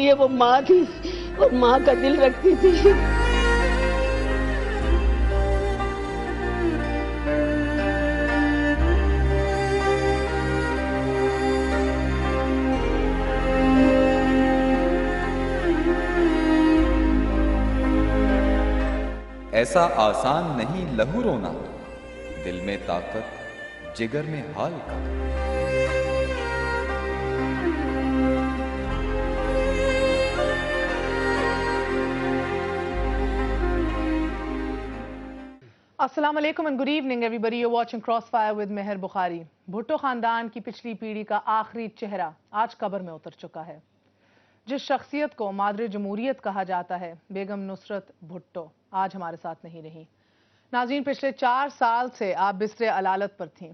لیے وہ ماں تھی اور ماں کا دل رکھتی تھی. ایسا آسان نہیں لہو رونا، دل میں طاقت جگر میں حال کا. السلام علیکم and good evening everybody. You watching crossfire with Mehr Bukhari. Bhutto خاندان کی پچھلی پیڑھی کا آخری چہرہ آج قبر میں اتر چکا ہے. جس شخصیت کو مادر جمہوریت کہا جاتا ہے، بیگم نصرت بھٹو، آج ہمارے ساتھ نہیں رہی. ناظرین، پچھلے 4 سال سے آپ بستر علالت پر تھیں،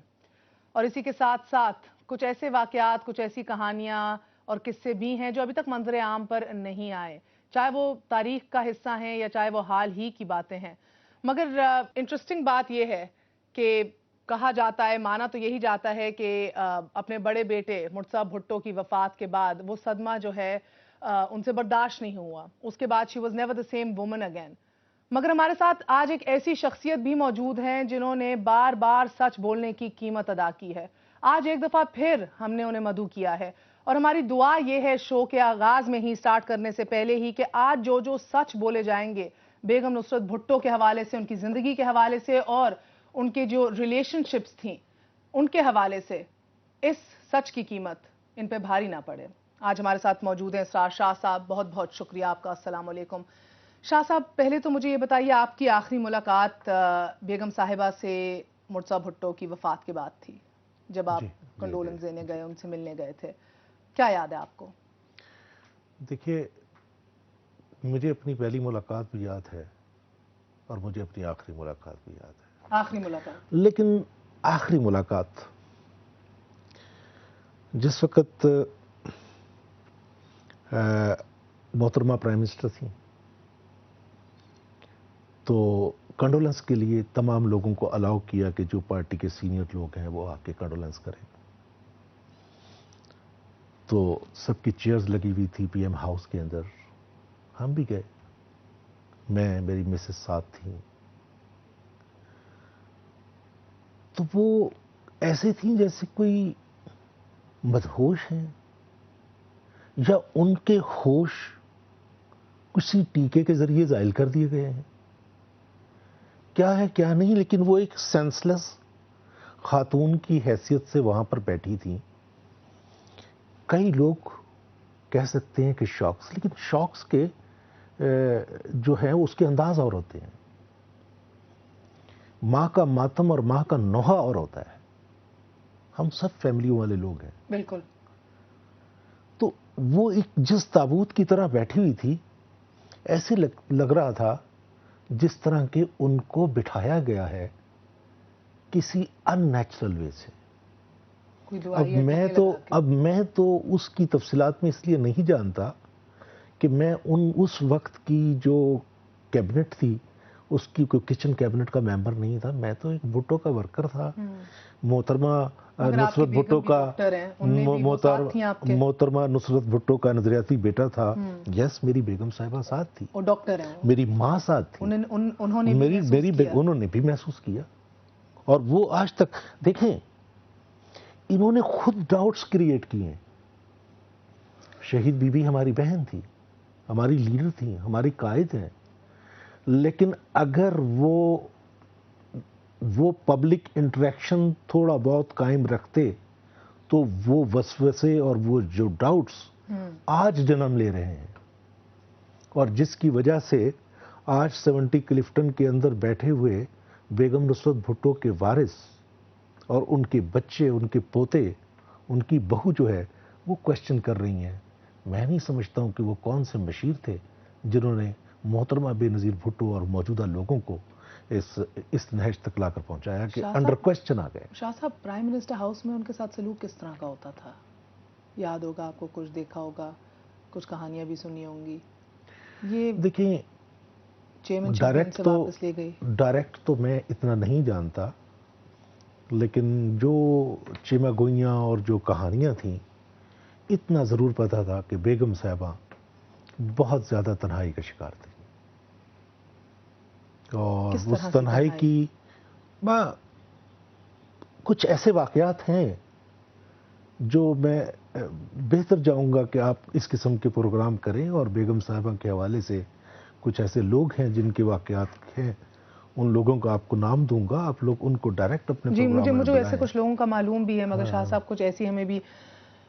اور اسی کے ساتھ ساتھ کچھ ایسے واقعات، کچھ ایسی کہانیاں اور قصے بھی ہیں جو ابھی تک منظر عام پر نہیں آئے، چاہے وہ تاریخ کا حصہ ہیں یا چاہے وہ حال ہی کی باتیں ہیں. مگر انٹرسٹنگ بات یہ ہے کہ کہا جاتا ہے، مانا تو یہی جاتا ہے کہ اپنے بڑے بیٹے مرتضیٰ بھٹو کی وفات کے بعد وہ صدمہ جو ہے ان سے برداشت نہیں ہوا. اس کے بعد she was never the same woman again. مگر ہمارے ساتھ آج ایک ایسی شخصیت بھی موجود ہیں جنہوں نے بار بار سچ بولنے کی قیمت ادا کی ہے. آج ایک دفعہ پھر ہم نے انہیں مدعو کیا ہے، اور ہماری دعا یہ ہے شو کے آغاز میں ہی، سٹارٹ کرنے سے پہلے ہی، کہ آج جو سچ بولے جائیں گے بیگم نصرت بھٹو کے حوالے سے، ان کی زندگی کے حوالے سے اور ان کے جو ریلیشن شپس تھیں ان کے حوالے سے، اس سچ کی قیمت ان پہ بھاری نہ پڑے. آج ہمارے ساتھ موجود ہیں اسرار شاہ صاحب. بہت بہت شکریہ آپ کا. السلام علیکم. شاہ صاحب، پہلے تو مجھے یہ بتائیے، آپ کی آخری ملاقات بیگم صاحبہ سے مرتضیٰ بھٹو کی وفات کے بعد تھی، جب آپ کنڈولنس دینے گئے، ان سے ملنے گئے تھے. کیا یاد ہے آپ کو؟ دیکھیے، مجھے اپنی پہلی ملاقات بھی یاد ہے اور مجھے اپنی آخری ملاقات بھی یاد ہے. آخری ملاقات؟ لیکن آخری ملاقات جس وقت محترمہ پرائم منسٹر تھیں تو کنڈولنس کے لیے تمام لوگوں کو الاؤ کیا کہ جو پارٹی کے سینئر لوگ ہیں وہ آ کے کنڈولنس کریں. تو سب کی چیئرز لگی ہوئی تھی پی ایم ہاؤس کے اندر. ہم بھی گئے، میں، میری مسز ساتھ تھیں. تو وہ ایسے تھیں جیسے کوئی مدہوش ہیں، یا ان کے ہوش کسی ٹیکے کے ذریعے زائل کر دیے گئے ہیں. کیا ہے کیا نہیں، لیکن وہ ایک سینسلیس خاتون کی حیثیت سے وہاں پر بیٹھی تھیں. کئی لوگ کہہ سکتے ہیں کہ شاکس، لیکن شاکس کے جو ہے اس کے انداز اور ہوتے ہیں. ماں کا ماتم اور ماں کا نوحہ اور ہوتا ہے. ہم سب فیملیوں والے لوگ ہیں. بالکل. تو وہ ایک جس تابوت کی طرح بیٹھی ہوئی تھی، ایسے لگ رہا تھا جس طرح کہ ان کو بٹھایا گیا ہے کسی ان نیچرل وے سے. اب میں تو اس کی تفصیلات میں اس لیے نہیں جانتا کہ میں اس وقت کی جو کیبنٹ تھی اس کی کوئی کچن کیبنٹ کا ممبر نہیں تھا. میں تو ایک بھٹو کا ورکر تھا. محترمہ نصرت بھٹو کا محترمہ نصرت بھٹو کا نظریاتی بیٹا تھا. یس، میری بیگم صاحبہ ساتھ تھی، ڈاکٹر ہیں، میری ماں ساتھ تھی. انہوں نے بھی محسوس کیا. اور وہ آج تک دیکھیں، انہوں نے خود ڈاؤٹس کریٹ کیے ہیں. شہید بی بی ہماری بہن تھی، ہماری لیڈر تھی، ہماری قائد ہیں. لیکن اگر وہ پبلک انٹریکشن تھوڑا بہت قائم رکھتے تو وہ وسوسے اور وہ جو ڈاؤٹس آج جنم لے رہے ہیں، اور جس کی وجہ سے آج 70 کلفٹن کے اندر بیٹھے ہوئے بیگم نصرت بھٹو کے وارث اور ان کے بچے، ان کے پوتے، ان کی بہو جو ہے وہ کوشچن کر رہی ہیں. میں نہیں سمجھتا ہوں کہ وہ کون سے مشیر تھے جنہوں نے محترمہ بے نظیر بھٹو اور موجودہ لوگوں کو اس نہج تک لا کر پہنچایا کہ انڈر کوشچن آ گئے. شاہ صاحب، پرائم منسٹر ہاؤس میں ان کے ساتھ سلوک کس طرح کا ہوتا تھا؟ یاد ہوگا آپ کو، کچھ دیکھا ہوگا، کچھ کہانیاں بھی سنی ہوں گی. یہ دیکھیں، ڈائریکٹ تو میں اتنا نہیں جانتا، لیکن جو چیمہ گوئیاں اور جو کہانیاں تھیں اتنا ضرور پتا تھا کہ بیگم صاحبہ بہت زیادہ تنہائی کا شکار تھی، اور کس طرح اس کی تنہائی کی کچھ ایسے واقعات ہیں جو میں بہتر جاؤں گا کہ آپ اس قسم کے پروگرام کریں، اور بیگم صاحبہ کے حوالے سے کچھ ایسے لوگ ہیں جن کے واقعات ہیں، ان لوگوں کا آپ کو نام دوں گا، آپ لوگ ان کو ڈائریکٹ اپنے جی پروگرام میں مجھے ایسے بلائیں۔ کچھ لوگوں کا معلوم بھی ہے، مگر شاہ صاحب کچھ ایسی ہمیں بھی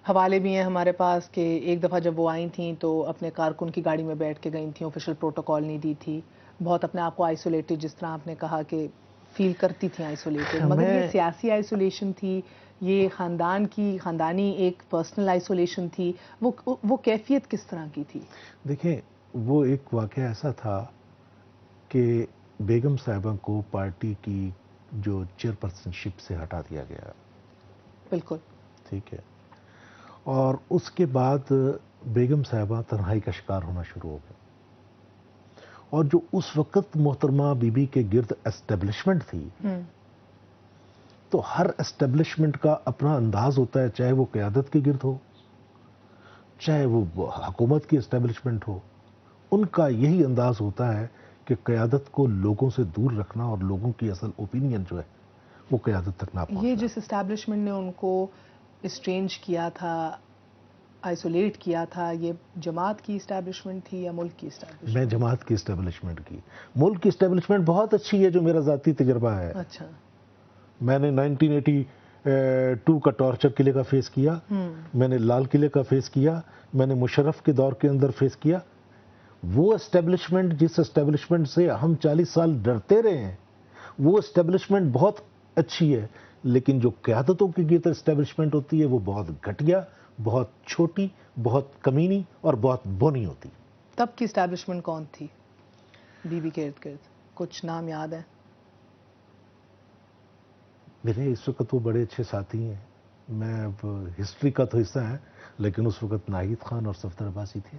حوالے بھی ہیں ہمارے پاس کہ ایک دفعہ جب وہ آئی تھیں تو اپنے کارکن کی گاڑی میں بیٹھ کے گئی تھیں، آفیشیل پروٹوکال نہیں دی تھی، بہت اپنے آپ کو آئسولیٹڈ، جس طرح آپ نے کہا کہ فیل کرتی تھیں آئسولیٹڈ، مگر یہ سیاسی آئسولیشن تھی، یہ خاندانی ایک پرسنل آئسولیشن تھی، وہ کیفیت کس طرح کی تھی؟ دیکھیں، وہ ایک واقعہ ایسا تھا کہ بیگم صاحبہ کو پارٹی کی جو چیئرپرسن شپ سے ہٹا دیا گیا، بالکل ٹھیک ہے، اور اس کے بعد بیگم صاحبہ تنہائی کا شکار ہونا شروع ہو گئی، اور جو اس وقت محترمہ بی بی کے گرد اسٹیبلشمنٹ تھی، تو ہر اسٹیبلشمنٹ کا اپنا انداز ہوتا ہے، چاہے وہ قیادت کے گرد ہو، چاہے وہ حکومت کی اسٹیبلشمنٹ ہو، ان کا یہی انداز ہوتا ہے کہ قیادت کو لوگوں سے دور رکھنا، اور لوگوں کی اصل اوپینین جو ہے وہ قیادت تک نہ پہنچنا۔ یہ جس اسٹیبلشمنٹ نے ان کو اسٹرینج کیا تھا، آئسولیٹ کیا تھا، یہ جماعت کی اسٹیبلشمنٹ تھی یا ملک کی اسٹیبلشمنٹ؟ میں جماعت کی اسٹیبلشمنٹ کی، ملک کی اسٹیبلشمنٹ بہت اچھی ہے، جو میرا ذاتی تجربہ ہے۔ اچھا، میں نے 1982 کا ٹارچر قلعے کا فیس کیا، میں نے لال قلعے کا فیس کیا، میں نے مشرف کے دور کے اندر فیس کیا۔ وہ اسٹیبلشمنٹ جس اسٹیبلشمنٹ سے ہم 40 سال ڈرتے رہے ہیں، وہ اسٹیبلشمنٹ بہت اچھی ہے، لیکن جو قیادتوں کی گرد اسٹیبلشمنٹ ہوتی ہے وہ بہت گھٹیا، بہت چھوٹی، بہت کمینی اور بہت بونی ہوتی۔ تب کی اسٹیبلشمنٹ کون تھی بی بی کے ارد گرد؟ کچھ نام یاد ہیں؟ میرے اس وقت وہ بڑے اچھے ساتھی ہیں، میں اب ہسٹری کا تو حصہ ہے، لیکن اس وقت ناہید خان اور صفدر عباسی تھے۔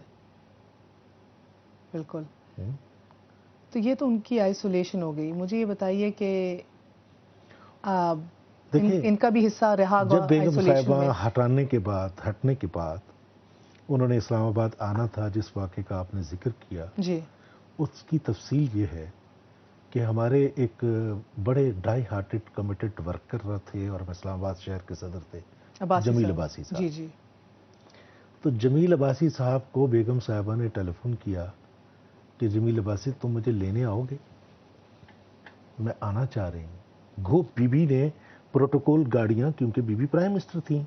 بالکل، تو یہ تو ان کی آئسولیشن ہو گئی۔ مجھے یہ بتائیے کہ ان کا بھی حصہ رہا جب بیگم آئسولیشن میں؟ صاحبہ ہٹنے کے بعد انہوں نے اسلام آباد آنا تھا، جس واقعے کا آپ نے ذکر کیا، جی، اس کی تفصیل یہ ہے کہ ہمارے ایک بڑے ڈائی ہارٹڈ کمیٹڈ ورکر تھے، اور اسلام آباد شہر کے صدر تھے، جمیل عباسی صاحب۔ جی جی، تو جمیل عباسی صاحب کو بیگم صاحبہ نے ٹیلی فون کیا کہ جمیل عباسی تم مجھے لینے آؤ گے؟ میں آنا چاہ رہی ہوں۔ گو بی بی نے پروٹوکول گاڑیاں، کیونکہ بی بی پرائم منسٹر تھیں،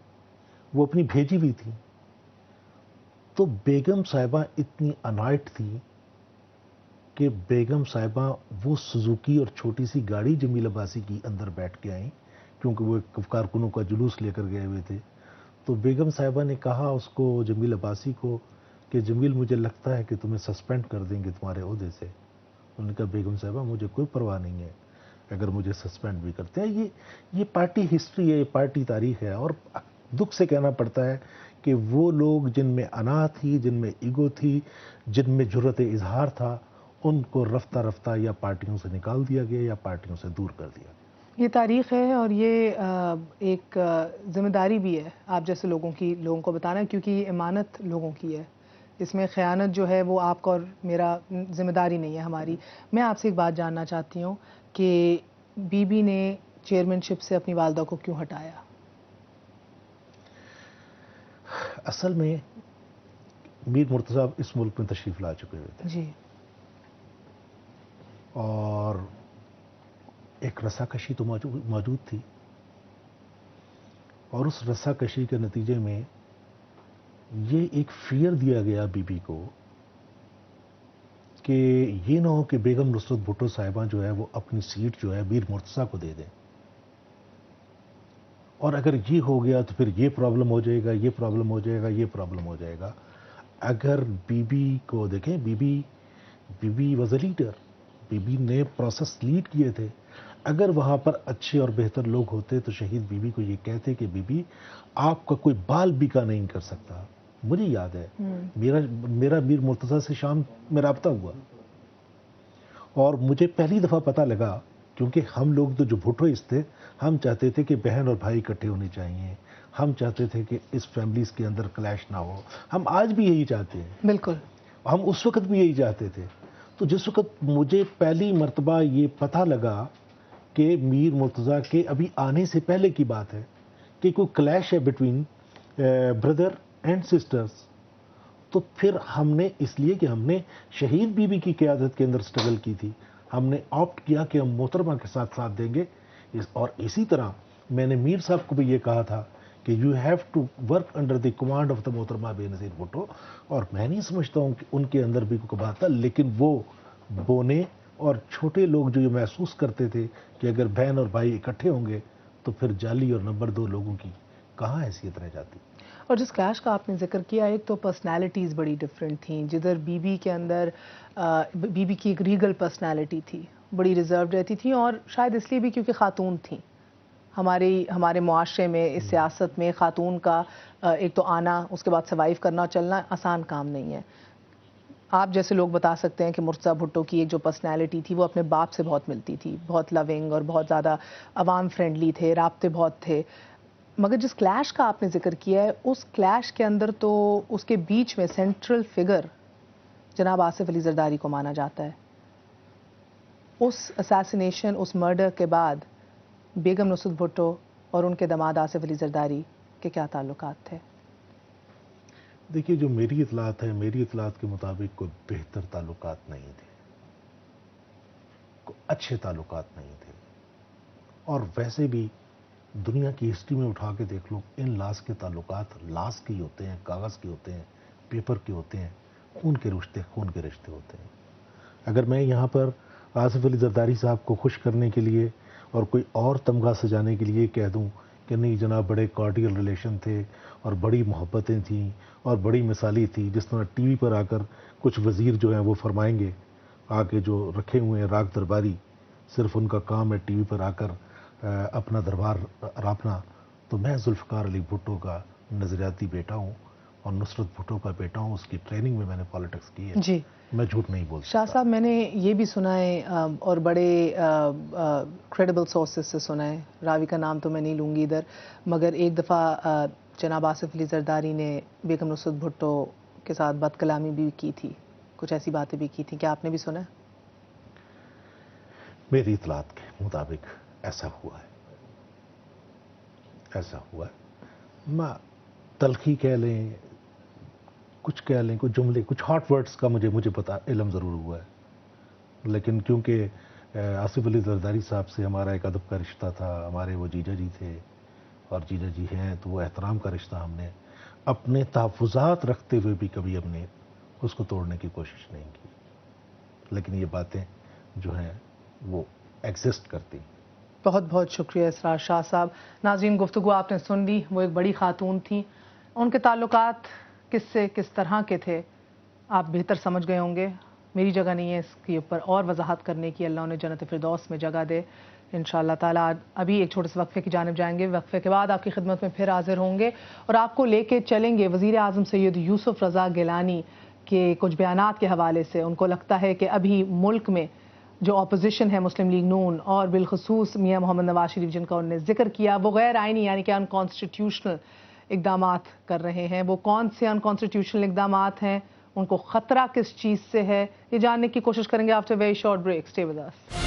وہ اپنی بھیجی ہوئی تھی، تو بیگم صاحبہ اتنی انائٹ تھی کہ بیگم صاحبہ وہ سزوکی اور چھوٹی سی گاڑی جمیل عباسی کی اندر بیٹھ کے آئیں، کیونکہ وہ ایک کارکنوں کا جلوس لے کر گئے ہوئے تھے۔ تو بیگم صاحبہ نے کہا اس کو، جمیل عباسی کو، کہ جمیل مجھے لگتا ہے کہ تمہیں سسپینڈ کر دیں گے تمہارے عہدے سے۔ انہوں نے کہا بیگم صاحبہ مجھے کوئی پرواہ نہیں ہے اگر مجھے سسپینڈ بھی کرتے ہیں، یہ پارٹی ہسٹری ہے، یہ پارٹی تاریخ ہے، اور دکھ سے کہنا پڑتا ہے کہ وہ لوگ جن میں انا تھی، جن میں ایگو تھی، جن میں جرأت اظہار تھا، ان کو رفتہ رفتہ یا پارٹیوں سے نکال دیا گیا یا پارٹیوں سے دور کر دیا گیا۔ یہ تاریخ ہے، اور یہ ایک ذمہ داری بھی ہے آپ جیسے لوگوں کو بتانا، کیونکہ یہ امانت لوگوں کی ہے، اس میں خیانت جو ہے وہ آپ کا اور میرا ذمہ داری نہیں ہے ہماری۔ میں آپ سے ایک بات جاننا چاہتی ہوں کہ بی بی نے چیئرمین شپ سے اپنی والدہ کو کیوں ہٹایا؟ اصل میں میر مرتضیٰ اس ملک میں تشریف لا چکے ہوئے تھے، جی، اور ایک رساکشی تو موجود تھی، اور اس رساکشی کے نتیجے میں یہ ایک فیئر دیا گیا بی بی کو کہ یہ نہ ہو کہ بیگم نصرت بھٹو صاحبہ جو ہے وہ اپنی سیٹ جو ہے میر مرتضیٰ کو دے دیں، اور اگر یہ ہو گیا تو پھر یہ پرابلم ہو جائے گا، یہ پرابلم ہو جائے گا، یہ پرابلم ہو جائے گا۔ اگر بی بی کو دیکھیں، Bibi was a leader, Bibi نے پروسیس لیڈ کیے تھے۔ اگر وہاں پر اچھے اور بہتر لوگ ہوتے تو شہید بی بی کو یہ کہتے کہ بی بی آپ کا کوئی بال بیکا نہیں کر سکتا۔ مجھے یاد ہے میرا میر مرتضیٰ سے شام میں رابطہ ہوا، اور مجھے پہلی دفعہ پتہ لگا، کیونکہ ہم لوگ تو جو بھٹوئسٹ تھے، ہم چاہتے تھے کہ بہن اور بھائی اکٹھے ہونے چاہیے، ہم چاہتے تھے کہ اس فیملیز کے اندر کلیش نہ ہو، ہم آج بھی یہی چاہتے ہیں۔ بالکل، ہم اس وقت بھی یہی چاہتے تھے. تو جس وقت مجھے پہلی مرتبہ یہ پتہ لگا کہ میر مرتضیٰ کے ابھی آنے سے پہلے کی بات ہے کہ کوئی کلیش ہے بٹوین بردر اینڈ سسٹرز، تو پھر ہم نے اس لیے کہ ہم نے شہید بی بی کی قیادت کے اندر سٹرگل کی تھی، ہم نے آپٹ کیا کہ ہم محترمہ کے ساتھ دیں گے. اور اسی طرح میں نے میر صاحب کو بھی یہ کہا تھا کہ you have to work under the command of the محترمہ بے نظیر بھٹو. اور میں نہیں سمجھتا ہوں کہ ان کے اندر بھی کوئی بات تھا، لیکن وہ بونے اور چھوٹے لوگ جو یہ محسوس کرتے تھے کہ اگر بہن اور بھائی اکٹھے ہوں گے تو پھر جعلی اور نمبر 2 لوگوں کی کہاں حیثیت رہ جاتی. اور جس کلیش کا آپ نے ذکر کیا، ایک تو پرسنالٹیز بڑی ڈفرینٹ تھیں. جدھر بی بی کے اندر بی بی کی ایک ریگل پرسنالٹی تھی، بڑی ریزرو رہتی تھی، اور شاید اس لیے بھی کیونکہ خاتون تھیں. ہمارے معاشرے میں، اس سیاست میں خاتون کا ایک تو آنا، اس کے بعد سروائیو کرنا چلنا آسان کام نہیں ہے. آپ جیسے لوگ بتا سکتے ہیں کہ مرتضیٰ بھٹو کی ایک جو پرسنالٹی تھی وہ اپنے باپ سے بہت ملتی تھی، بہت لونگ اور بہت زیادہ عوام فرینڈلی تھے، رابطے بہت تھے. مگر جس کلیش کا آپ نے ذکر کیا ہے، اس کلیش کے اندر تو اس کے بیچ میں سینٹرل فگر جناب آصف علی زرداری کو مانا جاتا ہے. اس اسیسینیشن، اس مرڈر کے بعد بیگم نصرت بھٹو اور ان کے داماد آصف علی زرداری کے کیا تعلقات تھے؟ دیکھیے، جو میری اطلاعات کے مطابق کوئی بہتر تعلقات نہیں تھے، کوئی اچھے تعلقات نہیں تھے. اور ویسے بھی دنیا کی ہسٹری میں اٹھا کے دیکھ لو، ان لاس کے تعلقات لاس کے ہی ہوتے ہیں، کاغذ کے ہوتے ہیں، پیپر کے ہوتے ہیں، خون کے رشتے ہوتے ہیں. اگر میں یہاں پر آصف علی زرداری صاحب کو خوش کرنے کے لیے اور کوئی اور تمغہ سجانے کے لیے کہہ دوں کہ نہیں جناب بڑے کارڈیل ریلیشن تھے اور بڑی محبتیں تھیں اور بڑی مثالی تھی، جس طرح ٹی وی پر آ کر کچھ وزیر جو ہیں وہ فرمائیں گے، آگے جو رکھے ہوئے ہیں راگ درباری، صرف ان کا کام ہے ٹی وی پر آ کر اپنا دربار راپنا. تو میں ذوالفقار علی بھٹو کا نظریاتی بیٹا ہوں اور نصرت بھٹو کا بیٹا ہوں. اس کی ٹریننگ میں نے پالیٹکس کی ہے. جی، میں جھوٹ نہیں بولتا. شاہ صاحب، میں نے یہ بھی سنا ہے اور بڑے کریڈیبل سورسز سے سنا ہے، راوی کا نام تو میں نہیں لوں گی ادھر، مگر ایک دفعہ جناب آصف علی زرداری نے بیگم نصرت بھٹو کے ساتھ بد کلامی بھی کی تھی، کچھ ایسی باتیں بھی کی تھیں. کیا آپ نے بھی سنا ہے؟ میری اطلاعات کے مطابق ایسا ہوا ہے. میں تلخی کہہ لیں، کچھ کہہ لیں، کچھ جملے، کچھ ہاٹ ورڈز کا مجھے پتا علم ضرور ہوا ہے. لیکن کیونکہ آصف علی زرداری صاحب سے ہمارا ایک ادب کا رشتہ تھا، ہمارے وہ جیجا جی تھے اور جیجا جی ہیں، تو وہ احترام کا رشتہ ہم نے اپنے تحفظات رکھتے ہوئے بھی کبھی ہم نے اس کو توڑنے کی کوشش نہیں کی. لیکن یہ باتیں جو ہیں وہ ایگزسٹ کرتی. بہت بہت شکریہ اسرار شاہ صاحب. ناظرین، گفتگو آپ نے سن لی. وہ ایک بڑی خاتون تھیں، ان کے تعلقات کس طرح کے تھے آپ بہتر سمجھ گئے ہوں گے. میری جگہ نہیں ہے اس کے اوپر اور وضاحت کرنے کی. اللہ انہیں جنت فردوس میں جگہ دے انشاءاللہ تعالیٰ. ابھی ایک چھوٹے سے وقفے کی جانب جائیں گے، وقفے کے بعد آپ کی خدمت میں پھر حاضر ہوں گے اور آپ کو لے کے چلیں گے وزیر اعظم سید یوسف رضا گیلانی کے کچھ بیانات کے حوالے سے. ان کو لگتا ہے کہ ابھی ملک میں جو اپوزیشن ہے مسلم لیگ نون اور بالخصوص میاں محمد نواز شریف جن کا انہوں نے ذکر کیا، وہ غیر آئینی یعنی کہ ان کانسٹیٹیوشنل اقدامات کر رہے ہیں. وہ کون سے ان کانسٹیٹیوشنل اقدامات ہیں، ان کو خطرہ کس چیز سے ہے، یہ جاننے کی کوشش کریں گے after very short break. Stay with us.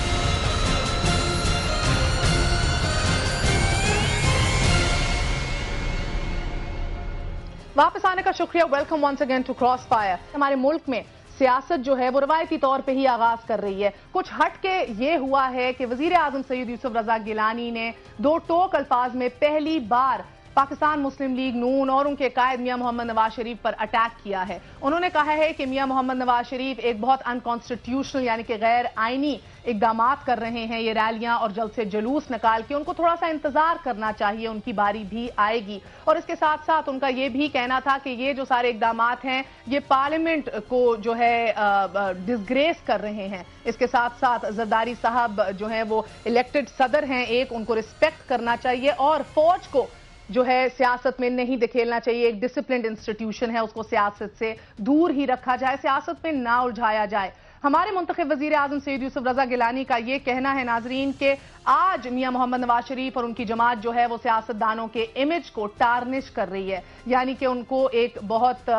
واپس آنے کا شکریہ. Welcome once again to crossfire. ہمارے ملک میں سیاست جو ہے وہ روایتی طور پہ ہی آغاز کر رہی ہے. کچھ ہٹ کے یہ ہوا ہے کہ وزیر اعظم سید یوسف رضا گیلانی نے دو ٹوک الفاظ میں پہلی بار پاکستان مسلم لیگ نون اور ان کے قائد میاں محمد نواز شریف پر اٹیک کیا ہے. انہوں نے کہا ہے کہ میاں محمد نواز شریف ایک بہت ان کانسٹیٹیوشنل یعنی کہ غیر آئینی اقدامات کر رہے ہیں، یہ ریلیاں اور جلسے جلوس نکال کے. ان کو تھوڑا سا انتظار کرنا چاہیے، ان کی باری بھی آئے گی. اور اس کے ساتھ ساتھ ان کا یہ بھی کہنا تھا کہ یہ جو سارے اقدامات ہیں یہ پارلیمنٹ کو جو ہے ڈسگریس کر رہے ہیں. اس کے ساتھ ساتھ زرداری صاحب جو ہیں وہ الیکٹڈ صدر ہیں ایک، ان کو رسپیکٹ کرنا چاہیے اور فوج کو جو ہے سیاست میں نہیں دکھیلنا چاہیے. ایک ڈسپلنڈ انسٹیٹیوشن ہے، اس کو سیاست سے دور ہی رکھا جائے، سیاست میں نہ الجھایا جائے. ہمارے منتخب وزیر اعظم سید یوسف رضا گیلانی کا یہ کہنا ہے ناظرین کہ آج میاں محمد نواز شریف اور ان کی جماعت جو ہے وہ سیاستدانوں کے امیج کو ٹارنش کر رہی ہے، یعنی کہ ان کو ایک بہت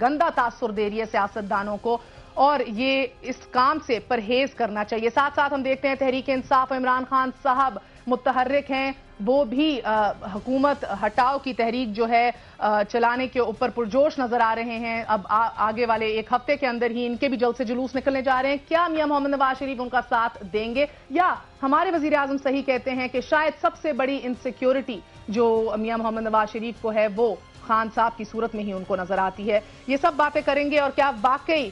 گندا تاثر دے رہی ہے سیاستدانوں کو، اور یہ اس کام سے پرہیز کرنا چاہیے۔ ساتھ ساتھ ہم دیکھتے ہیں تحریک انصاف عمران خان صاحب متحرک ہیں، وہ بھی حکومت ہٹاؤ کی تحریک جو ہے چلانے کے اوپر پرجوش نظر آ رہے ہیں۔ اب آگے والے ایک ہفتے کے اندر ہی ان کے بھی جلد سے جلوس نکلنے جا رہے ہیں۔ کیا میاں محمد نواز شریف ان کا ساتھ دیں گے، یا ہمارے وزیر اعظم صحیح کہتے ہیں کہ شاید سب سے بڑی انسیکیورٹی جو میاں محمد نواز شریف کو ہے وہ خان صاحب کی صورت میں ہی ان کو نظر آتی ہے؟ یہ سب باتیں کریں گے، اور کیا واقعی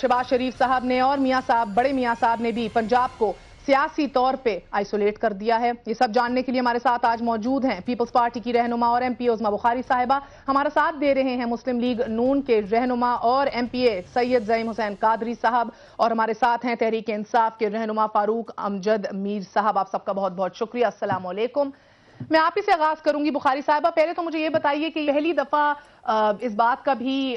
شہباز شریف صاحب نے اور میاں صاحب، بڑے میاں صاحب نے بھی پنجاب کو سیاسی طور پہ آئسولیٹ کر دیا ہے؟ یہ سب جاننے کے لیے ہمارے ساتھ آج موجود ہیں پیپلز پارٹی کی رہنما اور ایم پی عظمیٰ بخاری صاحبہ، ہمارا ساتھ دے رہے ہیں مسلم لیگ نون کے رہنما اور ایم پی اے سید زعیم حسین قادری صاحب، اور ہمارے ساتھ ہیں تحریک انصاف کے رہنما فاروق امجد میر صاحب۔ آپ سب کا بہت بہت شکریہ، السلام علیکم۔ میں آپ ہی سے آغاز کروں گی بخاری صاحبہ، پہلے تو مجھے یہ بتائیے کہ پہلی دفعہ اس بات کا بھی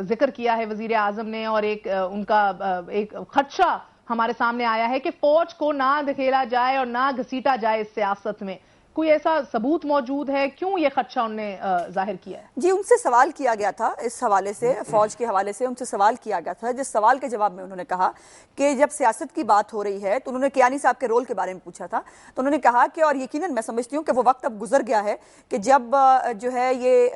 ذکر کیا ہے وزیر اعظم نے، اور ان کا ایک خدشہ ہمارے سامنے آیا ہے کہ فوج کو نہ دھکیلا جائے اور نہ گھسیٹا جائے اس سیاست میں۔ کوئی ایسا ثبوت موجود ہے؟ کیوں یہ خدشہ انہوں نے ظاہر کیا ہے؟ جی، ان سے سوال کیا گیا تھا اس حوالے سے، فوج کے حوالے سے ان سے سوال کیا گیا تھا، جس سوال کے جواب میں انہوں نے کہا کہ جب سیاست کی بات ہو رہی ہے تو انہوں نے کیانی صاحب کے رول کے بارے میں پوچھا تھا، تو انہوں نے کہا کہ، اور یقیناً میں سمجھتی ہوں کہ وہ وقت اب گزر گیا ہے کہ جب جو ہے یہ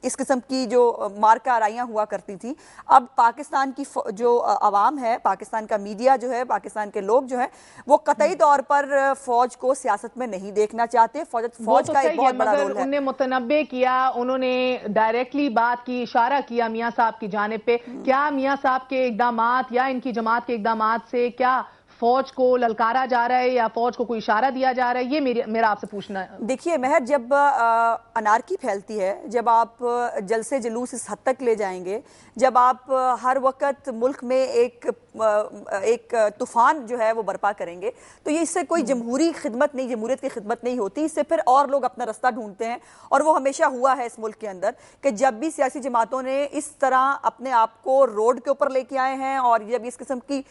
اس قسم کی جو مارکہ آرائیاں ہوا کرتی تھی، اب پاکستان کی جو عوام ہے، پاکستان کا میڈیا جو ہے، پاکستان کے لوگ جو ہیں، وہ قطعی طور پر فوج کو سیاست میں نہیں دیکھنا چاہتے۔ فوج کا ایک بہت بڑا رول ہے۔ انہوں نے متنبع کیا، انہوں نے ڈائریکٹلی بات کی، اشارہ کیا میاں صاحب کی جانب پہ۔ کیا میاں صاحب کے اقدامات یا ان کی جماعت کے اقدامات سے کیا فوج کو للکارا جا رہا ہے یا فوج کو کوئی اشارہ دیا جا رہا ہے؟ یہ میرا آپ سے پوچھنا ہے۔ دیکھیے مہر، جب انارکی پھیلتی ہے، جب آپ جلسے جلوس اس حد تک لے جائیں گے، جب آپ ہر وقت ملک میں ایک طوفان جو ہے وہ برپا کریں گے، تو یہ اس سے کوئی جمہوری خدمت نہیں، جمہوریت کی خدمت نہیں ہوتی۔ اس سے پھر اور لوگ اپنا رستہ ڈھونڈتے ہیں، اور وہ ہمیشہ ہوا ہے اس ملک کے اندر کہ جب بھی سیاسی جماعتوں نے اس طرح اپنے آپ کو روڈ کے اوپر لے کے آئے ہیں، اور جب اس قسم کی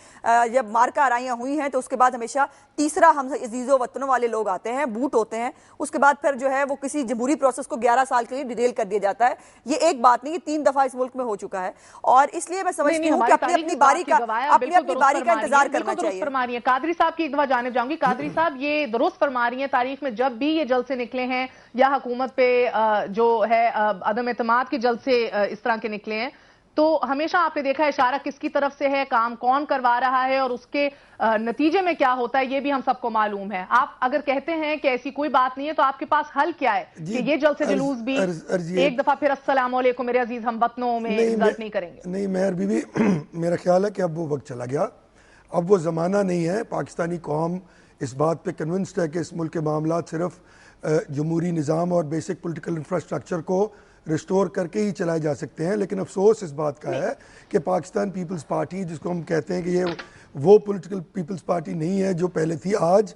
جب مارکہ آرائیاں ہوئی ہیں، تو اس کے بعد ہمیشہ تیسرا ہم عزیز و وطنوں والے لوگ آتے ہیں، بوٹ ہوتے ہیں، اس کے بعد پھر جو ہے وہ کسی جمہوری پروسیس کو 11 سال کے لیے ڈیٹیل کر دیا جاتا ہے۔ یہ ایک بات نہیں، یہ 3 دفعہ اس ملک میں ہو چکا ہے، اور اس لیے میں سمجھتی ہوں کہ اپنی باری کا انتظار کرنا چاہیے۔ قادری صاحب کی ایک دفعہ جانب جاؤں گی۔ قادری صاحب یہ درست فرما رہی ہیں، تاریخ میں جب بھی یہ جلسے نکلے ہیں یا حکومت پہ جو ہے عدم اعتماد کے جلسے اس طرح کے نکلے ہیں، تو ہمیشہ آپ نے دیکھا اشارہ کس کی طرف سے ہے، کام کون کروا رہا ہے، اور اس کے نتیجے میں کیا ہوتا ہے یہ بھی ہم سب کو معلوم ہے۔ آپ اگر کہتے ہیں کہ ایسی کوئی بات نہیں ہے تو آپ کے پاس حل کیا ہے کہ یہ جلسے جلوس بھی ایک دفعہ پھر السلام علیکم میرے عزیز ہم وطنوں میں غلط نہیں کریں گے؟ نہیں مہر بی بی، میرا خیال ہے کہ اب وہ وقت چلا گیا، اب وہ زمانہ نہیں ہے۔ پاکستانی قوم اس بات پہ کنونسڈ ہے کہ اس ملک کے معاملات صرف جمہوری نظام اور بیسک پولیٹیکل انفراسٹرکچر کو ریسٹور کر کے ہی چلائے جا سکتے ہیں، لیکن افسوس اس بات کا ہے کہ پاکستان پیپلز پارٹی، جس کو ہم کہتے ہیں کہ یہ وہ پولیٹیکل پیپلز پارٹی نہیں ہے جو پہلے تھی، آج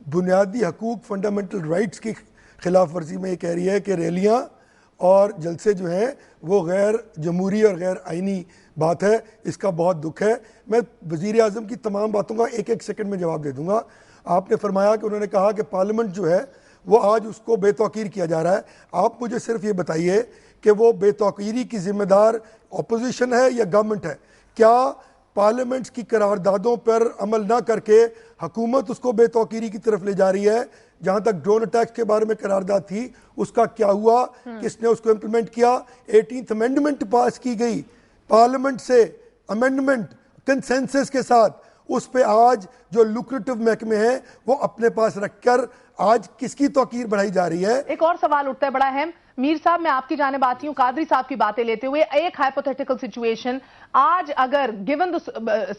بنیادی حقوق، فنڈامنٹل رائٹس کی خلاف ورزی میں یہ کہہ رہی ہے کہ ریلیاں اور جلسے جو ہیں وہ غیر جمہوری اور غیر آئینی بات ہے۔ اس کا بہت دکھ ہے۔ میں وزیر اعظم کی تمام باتوں کا ایک سیکنڈ میں جواب دے دوں گا۔ آپ نے فرمایا کہ انہوں نے کہا کہ پارلیمنٹ جو ہے وہ آج اس کو بے توقیر کیا جا رہا ہے۔ آپ مجھے صرف یہ بتائیے کہ وہ بے توقیری کی ذمہ دار اپوزیشن ہے یا گورنمنٹ ہے؟ کیا پارلیمنٹ کی قراردادوں پر عمل نہ کر کے حکومت اس کو بے توقیری کی طرف لے جا رہی ہے؟ جہاں تک ڈرون اٹیکس کے بارے میں قرارداد تھی، اس کا کیا ہوا؟ کس نے اس کو امپلیمنٹ کیا؟ 18th امینڈمنٹ پاس کی گئی پارلیمنٹ سے، امینڈمنٹ کنسنسس کے ساتھ، اس پہ آج جو لوکریٹو محکمے ہیں وہ اپنے پاس رکھ کر آج کس کی توقیر بڑھائی جا رہی ہے؟ ایک اور سوال اٹھتا ہے بڑا اہم۔ میر صاحب میں آپ کی جانب آتی ہوں، قادری صاحب کی باتیں لیتے ہوئے، ایک ہائپوتھیٹیکل سچویشن، آج اگر گیون